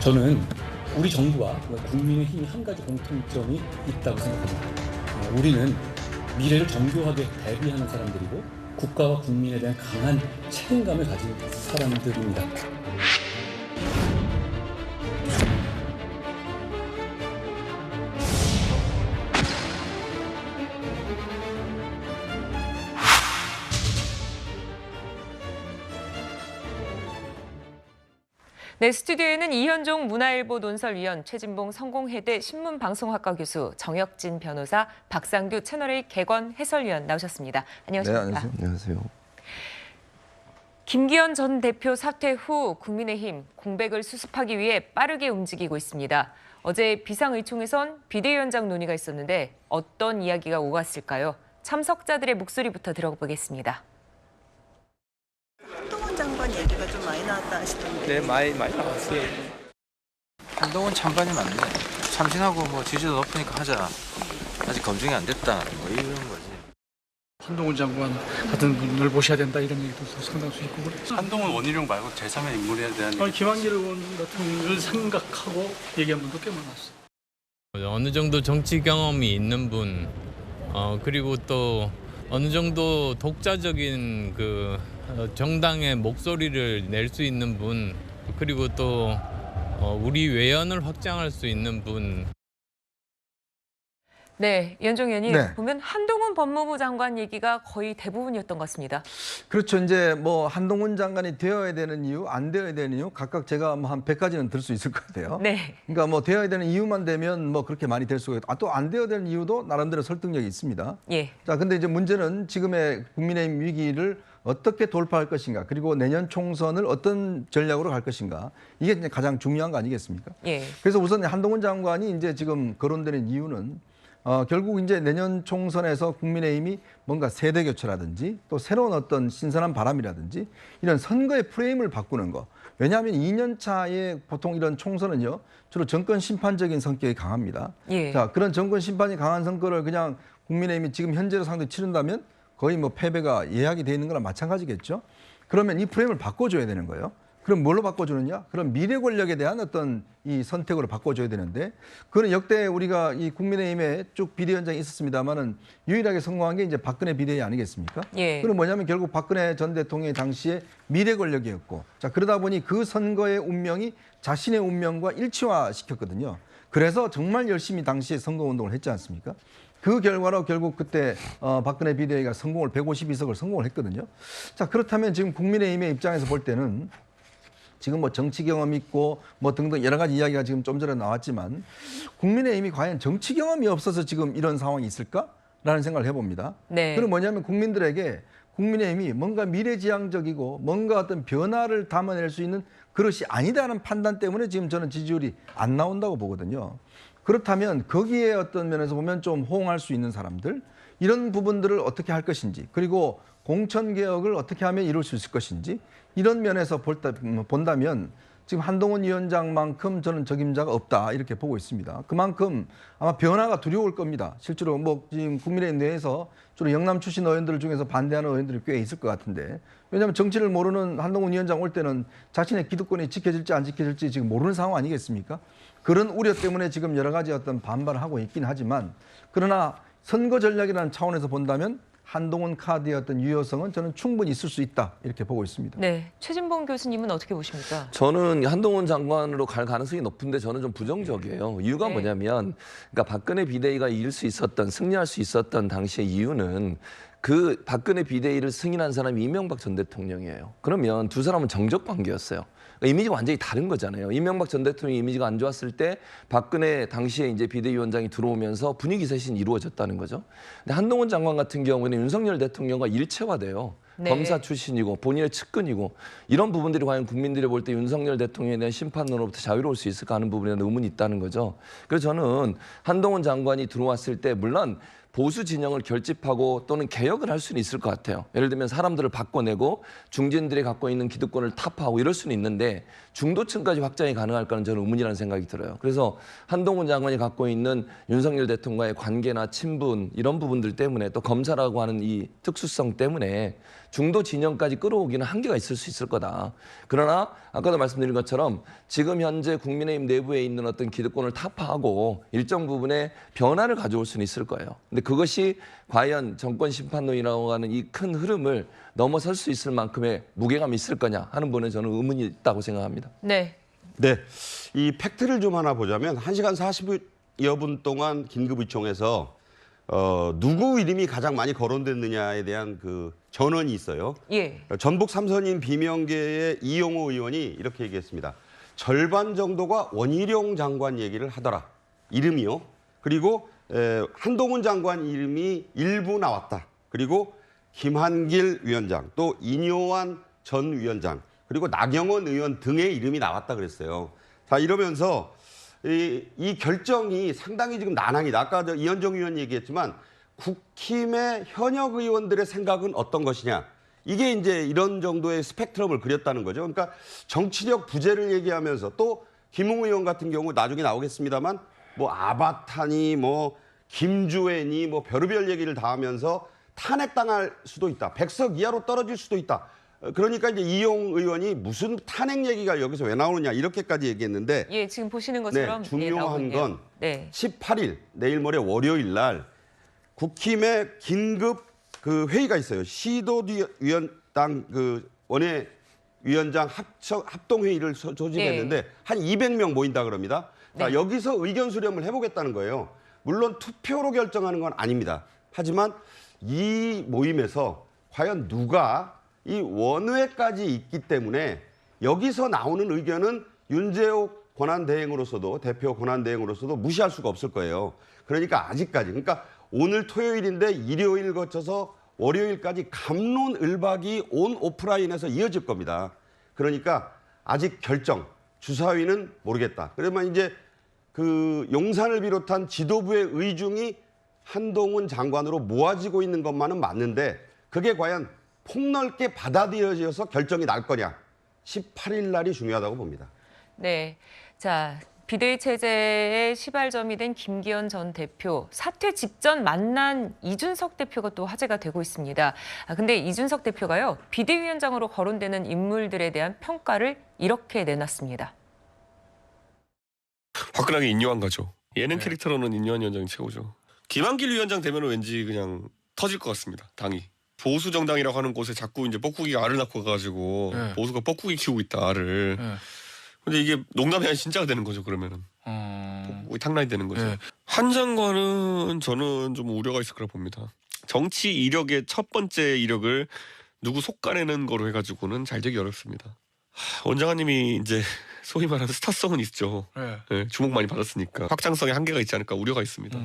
저는 우리 정부와 국민의힘이 한 가지 공통점이 있다고 생각합니다. 우리는 미래를 정교하게 대비하는 사람들이고 국가와 국민에 대한 강한 책임감을 가진 사람들입니다. 네, 스튜디오에는 이현종 문화일보 논설위원, 최진봉 성공회대 신문방송학과 교수, 정혁진 변호사, 박상규 채널A 개건 해설위원 나오셨습니다. 안녕하십니까? 네, 안녕하세요. 김기현 전 대표 사퇴 후 국민의힘 공백을 수습하기 위해 빠르게 움직이고 있습니다. 어제 비상의총에선 비대위원장 논의가 있었는데 어떤 이야기가 오갔을까요? 참석자들의 목소리부터 들어보겠습니다. 한동훈 장관 얘기가 좀 많이 나왔다 하시던데. 네, 많이 나왔어요. 한동훈 장관이 맞네. 참신하고 뭐 지지도 높으니까 하자. 아직 검증이 안 됐다. 뭐 이런 거지. 한동훈 장관 같은 분을 모셔야 된다 이런 얘기도 상당수 있고 그래서 한동훈 원희룡 말고 제3의 인물에 대한 김한길 의원 같은 분을 생각하고 얘기한 분도 꽤 많았어요. 어느 정도 정치 경험이 있는 분, 그리고 또 어느 정도 독자적인 그 정당의 목소리를 낼 수 있는 분, 그리고 또 우리 외연을 확장할 수 있는 분. 네, 이현종 의원님, 네. 보면 한동훈 법무부 장관 얘기가 거의 대부분이었던 것 같습니다. 그렇죠. 이제 뭐 한동훈 장관이 되어야 되는 이유, 안 되어야 되는 이유 각각 제가 뭐 한 100가지는 들 수 있을 것 같아요. 네. 그러니까 뭐 되어야 되는 이유만 되면 뭐 그렇게 많이 될 수가 있고, 또 안 되어야 되는 이유도 나름대로 설득력이 있습니다. 예. 자, 근데 이제 문제는 지금의 국민의힘 위기를 어떻게 돌파할 것인가, 그리고 내년 총선을 어떤 전략으로 갈 것인가, 이게 이제 가장 중요한 거 아니겠습니까? 예. 그래서 우선 한동훈 장관이 이제 지금 거론되는 이유는 결국 이제 내년 총선에서 국민의힘이 뭔가 세대 교체라든지 또 새로운 어떤 신선한 바람이라든지 이런 선거의 프레임을 바꾸는 거. 왜냐하면 2년 차에 보통 이런 총선은요 주로 정권 심판적인 성격이 강합니다. 예. 자, 그런 정권 심판이 강한 선거를 그냥 국민의힘이 지금 현재로 상대 치른다면 거의 뭐 패배가 예약이 돼 있는 거랑 마찬가지겠죠. 그러면 이 프레임을 바꿔줘야 되는 거예요. 그럼 뭘로 바꿔주느냐? 그럼 미래 권력에 대한 어떤 이 선택으로 바꿔줘야 되는데, 그는 역대 우리가 이 국민의힘에 쭉 비대위원장이 있었습니다만은 유일하게 성공한 게 이제 박근혜 비대위 아니겠습니까? 예. 그럼 뭐냐면 결국 박근혜 전 대통령의 당시에 미래 권력이었고, 자, 그러다 보니 그 선거의 운명이 자신의 운명과 일치화 시켰거든요. 그래서 정말 열심히 당시에 선거운동을 했지 않습니까? 그 결과로 결국 그때 박근혜 비대위가 152석을 성공을 했거든요. 자, 그렇다면 지금 국민의힘의 입장에서 볼 때는 지금 뭐 정치 경험 있고 뭐 등등 여러 가지 이야기가 지금 좀 전에 나왔지만, 국민의힘이 과연 정치 경험이 없어서 지금 이런 상황이 있을까라는 생각을 해봅니다. 네. 그럼 뭐냐면 국민들에게 국민의힘이 뭔가 미래지향적이고 뭔가 어떤 변화를 담아낼 수 있는 그릇이 아니다는 판단 때문에 지금 저는 지지율이 안 나온다고 보거든요. 그렇다면 거기에 어떤 면에서 보면 좀 호응할 수 있는 사람들, 이런 부분들을 어떻게 할 것인지, 그리고 공천개혁을 어떻게 하면 이룰 수 있을 것인지, 이런 면에서 본다면 지금 한동훈 위원장만큼 저는 적임자가 없다 이렇게 보고 있습니다. 그만큼 아마 변화가 두려울 겁니다. 실제로 뭐 지금 국민의힘 내에서 주로 영남 출신 의원들 중에서 반대하는 의원들이 꽤 있을 것 같은데, 왜냐하면 정치를 모르는 한동훈 위원장 올 때는 자신의 기득권이 지켜질지 안 지켜질지 지금 모르는 상황 아니겠습니까? 그런 우려 때문에 지금 여러 가지 어떤 반발을 하고 있긴 하지만, 그러나 선거 전략이라는 차원에서 본다면 한동훈 카드의 어떤 유효성은 저는 충분히 있을 수 있다 이렇게 보고 있습니다. 네. 최진봉 교수님은 어떻게 보십니까? 저는 한동훈 장관으로 갈 가능성이 높은데 저는 좀 부정적이에요. 이유가 네. 뭐냐면, 그러니까 박근혜 비대위가 이길 수 있었던, 승리할 수 있었던 당시의 이유는 그 박근혜 비대위를 승인한 사람이 이명박 전 대통령이에요. 그러면 두 사람은 정적 관계였어요. 그러니까 이미지가 완전히 다른 거잖아요. 이명박 전 대통령 이미지가 안 좋았을 때 박근혜 당시에 이제 비대위원장이 들어오면서 분위기 쇄신이 이루어졌다는 거죠. 근데 한동훈 장관 같은 경우에는 윤석열 대통령과 일체화돼요. 네. 검사 출신이고 본인의 측근이고, 이런 부분들이 과연 국민들이 볼 때 윤석열 대통령에 대한 심판론으로부터 자유로울 수 있을까 하는 부분에 대한 의문이 있다는 거죠. 그래서 저는 한동훈 장관이 들어왔을 때 물론 보수 진영을 결집하고 또는 개혁을 할 수는 있을 것 같아요. 예를 들면 사람들을 바꿔내고 중진들이 갖고 있는 기득권을 타파하고 이럴 수는 있는데 중도층까지 확장이 가능할까는 저는 의문이라는 생각이 들어요. 그래서 한동훈 장관이 갖고 있는 윤석열 대통령과의 관계나 친분 이런 부분들 때문에 또 검사라고 하는 이 특수성 때문에 중도 진영까지 끌어오기는 한계가 있을 수 있을 거다. 그러나 아까도 말씀드린 것처럼 지금 현재 국민의힘 내부에 있는 어떤 기득권을 타파하고 일정 부분의 변화를 가져올 수는 있을 거예요. 근데 그것이 과연 정권 심판론이라고 하는 이 큰 흐름을 넘어설 수 있을 만큼의 무게감이 있을 거냐 하는 부분에 저는 의문이 있다고 생각합니다. 네. 네, 이 팩트를 좀 하나 보자면 1시간 40여 분 동안 긴급의총에서 누구 이름이 가장 많이 거론됐느냐에 대한 그 전원이 있어요. 예. 전북 삼선인 비명계의 이용호 의원이 이렇게 얘기했습니다. 절반 정도가 원희룡 장관 얘기를 하더라. 이름이요. 그리고 한동훈 장관 이름이 일부 나왔다. 그리고 김한길 위원장, 또 인효환 전 위원장, 그리고 나경원 의원 등의 이름이 나왔다 그랬어요. 자, 이러면서 이 결정이 상당히 지금 난항이다. 아까 이현정 의원 얘기했지만 국힘의 현역 의원들의 생각은 어떤 것이냐. 이게 이제 이런 정도의 스펙트럼을 그렸다는 거죠. 그러니까 정치력 부재를 얘기하면서 또 김웅 의원 같은 경우 나중에 나오겠습니다만 뭐 아바타니 뭐 김주애니 뭐 별의별 얘기를 다 하면서 탄핵당할 수도 있다. 100석 이하로 떨어질 수도 있다. 그러니까 이제 이용 의원이 무슨 탄핵 얘기가 여기서 왜 나오느냐 이렇게까지 얘기했는데 예, 지금 보시는 것처럼 네, 중요한 건 네. 18일 내일 모레 월요일 날 국힘의 긴급 그 회의가 있어요. 시도위원당 그 원외 위원장 합동 회의를 소집했는데 한 200명 모인다 그럽니다. 자, 여기서 의견 수렴을 해보겠다는 거예요. 물론 투표로 결정하는 건 아닙니다. 하지만 이 모임에서 과연 누가 이 원외까지 있기 때문에 여기서 나오는 의견은 윤재옥 권한대행으로서도 대표 권한대행으로서도 무시할 수가 없을 거예요. 그러니까 아직까지 그러니까 오늘 토요일인데 일요일 거쳐서 월요일까지 갑론을박이 온 오프라인에서 이어질 겁니다. 그러니까 아직 결정 주사위는 모르겠다. 그러면 이제 그 용산을 비롯한 지도부의 의중이 한동훈 장관으로 모아지고 있는 것만은 맞는데 그게 과연 폭넓게 받아들여져서 결정이 날 거냐. 18일 날이 중요하다고 봅니다. 네. 자, 비대위 체제의 시발점이 된 김기현 전 대표, 사퇴 직전 만난 이준석 대표가 또 화제가 되고 있습니다. 근데 이준석 대표가요, 비대위원장으로 거론되는 인물들에 대한 평가를 이렇게 내놨습니다. 화끈하게 인요한 거죠. 예능 캐릭터로는 인요한 위원장이 최고죠. 김한길 위원장 되면 왠지 그냥 터질 것 같습니다. 당이. 보수 정당이라고 하는 곳에 자꾸 이제 뻐꾸기가 알을 낳고 가지고 보수가 뻐꾸기 키우고 있다 알을. 근데 이게 농담이 아니라 진짜가 되는 거죠. 그러면은 탕란이 되는 거죠. 한 장관은 저는 좀 우려가 있을 거라 봅니다. 정치 이력의 첫 번째 이력을 누구 속가내는 거로 해가지고는 잘 되기 어렵습니다. 원장님이 이제 소위 말하는 스타성은 있죠. 네, 주목 많이 받았으니까 확장성에 한계가 있지 않을까 우려가 있습니다.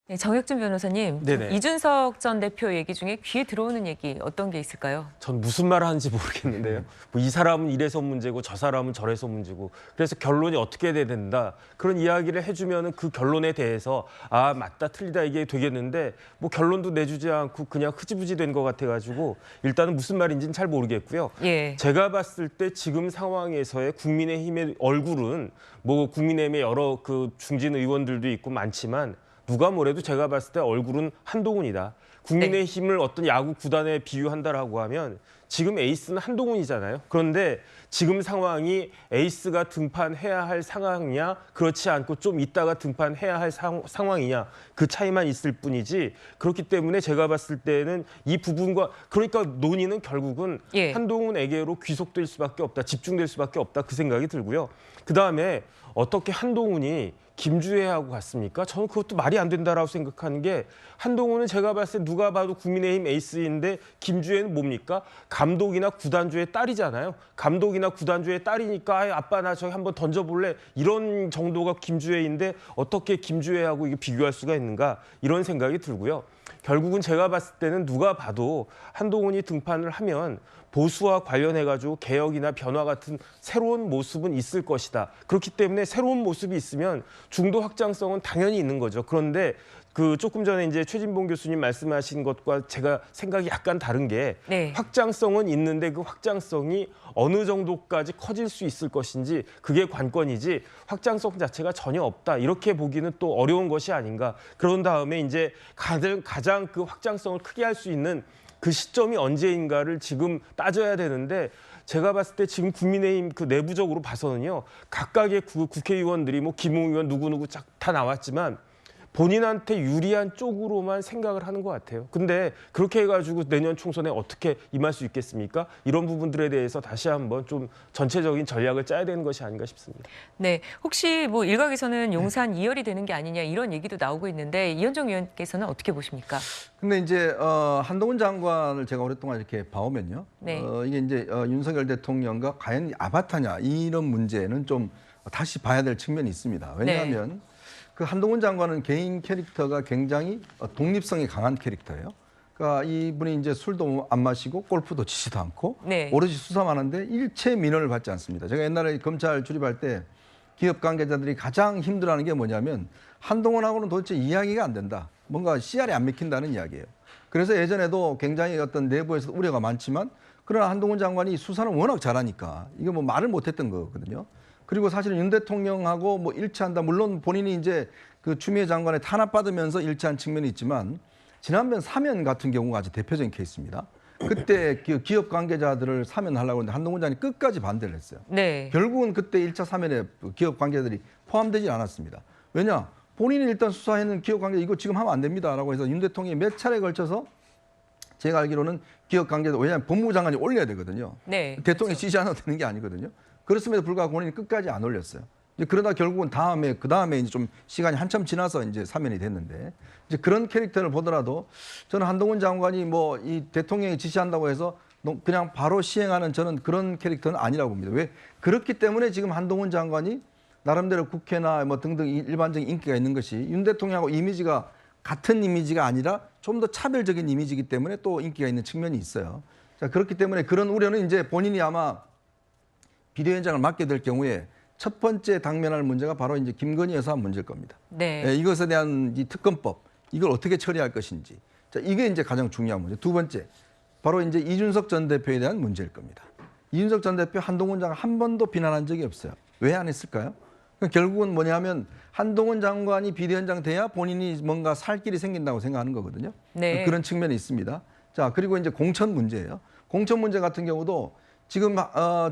네, 정혁준 변호사님, 네네. 이준석 전 대표 얘기 중에 귀에 들어오는 얘기 어떤 게 있을까요? 전 무슨 말을 하는지 모르겠는데요. 뭐 이 사람은 이래서 문제고 저 사람은 저래서 문제고 그래서 결론이 어떻게 돼야 된다. 그런 이야기를 해주면 그 결론에 대해서 아 맞다 틀리다 이게 되겠는데 뭐 결론도 내주지 않고 그냥 흐지부지 된 것 같아가지고 일단은 무슨 말인지는 잘 모르겠고요. 예. 제가 봤을 때 지금 상황에서의 국민의힘의 얼굴은 뭐 국민의힘의 여러 그 중진 의원들도 있고 많지만 누가 뭐래도 제가 봤을 때 얼굴은 한동훈이다. 국민의힘을 어떤 야구 구단에 비유한다라고 하면 지금 에이스는 한동훈이잖아요. 그런데 지금 상황이 에이스가 등판해야 할 상황이냐 그렇지 않고 좀 있다가 등판해야 할 상황이냐 그 차이만 있을 뿐이지 그렇기 때문에 제가 봤을 때는 이 부분과 그러니까 논의는 결국은 한동훈에게로 귀속될 수밖에 없다. 집중될 수밖에 없다. 그 생각이 들고요. 그다음에 어떻게 한동훈이 김주애하고 같습니까? 저는 그것도 말이 안 된다라고 생각하는 게 한동훈은 제가 봤을 때 누가 봐도 국민의힘 에이스인데 김주애는 뭡니까? 감독이나 구단주의 딸이잖아요. 감독이나 구단주의 딸이니까 아빠 나 저기 한번 던져볼래? 이런 정도가 김주애인데 어떻게 김주애하고 이게 비교할 수가 있는가? 이런 생각이 들고요. 결국은 제가 봤을 때는 누가 봐도 한동훈이 등판을 하면 보수와 관련해가지고 개혁이나 변화 같은 새로운 모습은 있을 것이다. 그렇기 때문에 새로운 모습이 있으면 중도 확장성은 당연히 있는 거죠. 그런데 그 조금 전에 이제 최진봉 교수님 말씀하신 것과 제가 생각이 약간 다른 게 네. 확장성은 있는데 그 확장성이 어느 정도까지 커질 수 있을 것인지 그게 관건이지 확장성 자체가 전혀 없다 이렇게 보기는 또 어려운 것이 아닌가. 그런 다음에 이제 가장 그 확장성을 크게 할 수 있는 그 시점이 언제인가를 지금 따져야 되는데 제가 봤을 때 지금 국민의힘 그 내부적으로 봐서는요 각각의 국회의원들이 뭐 김웅 의원 누구누구 다 나왔지만 본인한테 유리한 쪽으로만 생각을 하는 것 같아요. 근데 그렇게 해가지고 내년 총선에 어떻게 임할 수 있겠습니까? 이런 부분들에 대해서 다시 한번 좀 전체적인 전략을 짜야 되는 것이 아닌가 싶습니다. 네, 혹시 뭐 일각에서는 용산 2열이 되는 게 아니냐 이런 얘기도 나오고 있는데 이현정 의원께서는 어떻게 보십니까? 근데 이제 한동훈 장관을 제가 오랫동안 이렇게 봐오면요. 네. 이게 이제 윤석열 대통령과 과연 아바타냐 이런 문제는 좀 다시 봐야 될 측면이 있습니다. 왜냐하면 네. 그 한동훈 장관은 개인 캐릭터가 굉장히 독립성이 강한 캐릭터예요. 그러니까 이분이 이제 술도 안 마시고 골프도 치지도 않고 네. 오로지 수사만 하는데 일체 민원을 받지 않습니다. 제가 옛날에 검찰 출입할 때 기업 관계자들이 가장 힘들어하는 게 뭐냐면 한동훈하고는 도대체 이야기가 안 된다. 뭔가 씨알이 안 맥힌다는 이야기예요. 그래서 예전에도 굉장히 어떤 내부에서 우려가 많지만 그러나 한동훈 장관이 수사는 워낙 잘하니까 이거 뭐 말을 못했던 거거든요. 그리고 사실은 윤 대통령하고 뭐 일치한다. 물론 본인이 이제 그 추미애 장관에 탄압받으면서 일치한 측면이 있지만 지난번 사면 같은 경우가 아주 대표적인 케이스입니다. 그때 기업 관계자들을 사면하려고 했는데 한동훈 장관이 끝까지 반대를 했어요. 네. 결국은 그때 1차 사면에 기업 관계자들이 포함되지 않았습니다. 왜냐? 본인이 일단 수사했는 기업 관계자 이거 지금 하면 안 됩니다라고 해서 윤 대통령이 몇 차례에 걸쳐서 제가 알기로는 기업 관계자 왜냐하면 법무부 장관이 올려야 되거든요. 네. 대통령이 지시 안 해도 되는 게 아니거든요. 그렇음에도 불구하고 본인이 끝까지 안 올렸어요. 이제 그러다 결국은 그 다음에 이제 좀 시간이 한참 지나서 이제 사면이 됐는데 이제 그런 캐릭터를 보더라도 저는 한동훈 장관이 뭐 이 대통령이 지시한다고 해서 그냥 바로 시행하는 저는 그런 캐릭터는 아니라고 봅니다. 왜? 그렇기 때문에 지금 한동훈 장관이 나름대로 국회나 뭐 등등 일반적인 인기가 있는 것이 윤 대통령하고 이미지가 같은 이미지가 아니라 좀 더 차별적인 이미지이기 때문에 또 인기가 있는 측면이 있어요. 자, 그렇기 때문에 그런 우려는 이제 본인이 아마 비대위원장을 맡게 될 경우에 첫 번째 당면할 문제가 바로 이제 김건희 여사 문제일 겁니다. 네. 이것에 대한 이 특검법 이걸 어떻게 처리할 것인지. 자, 이게 이제 가장 중요한 문제. 두 번째 바로 이제 이준석 전 대표에 대한 문제일 겁니다. 이준석 전 대표 한동훈 장관 한 번도 비난한 적이 없어요. 왜 안 했을까요? 결국은 뭐냐면 한동훈 장관이 비대위원장 돼야 본인이 뭔가 살 길이 생긴다고 생각하는 거거든요. 네. 그런 측면이 있습니다. 자, 그리고 이제 공천 문제예요. 공천 문제 같은 경우도 지금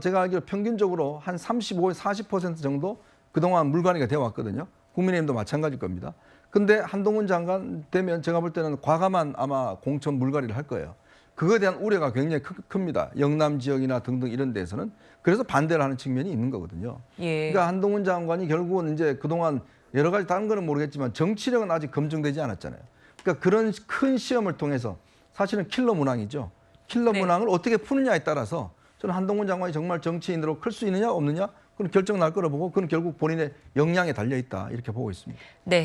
제가 알기로 평균적으로 한 35, 40% 정도 그동안 물관리가 되어 왔거든요. 국민의힘도 마찬가지일 겁니다. 근데 한동훈 장관 되면 제가 볼 때는 과감한 아마 공천 물갈이를 할 거예요. 그거에 대한 우려가 굉장히 큽니다. 영남 지역이나 등등 이런 데서는. 그래서 반대를 하는 측면이 있는 거거든요. 예. 그러니까 한동훈 장관이 결국은 이제 그동안 여러 가지 다른 거는 모르겠지만 정치력은 아직 검증되지 않았잖아요. 그러니까 그런 큰 시험을 통해서 사실은 킬러 문항이죠. 킬러 네. 문항을 어떻게 푸느냐에 따라서 저는 한동훈 장관이 정말 정치인으로 클 수 있느냐 없느냐 그건 결정 날 거라 보고 그건 결국 본인의 역량에 달려 있다 이렇게 보고 있습니다. 네.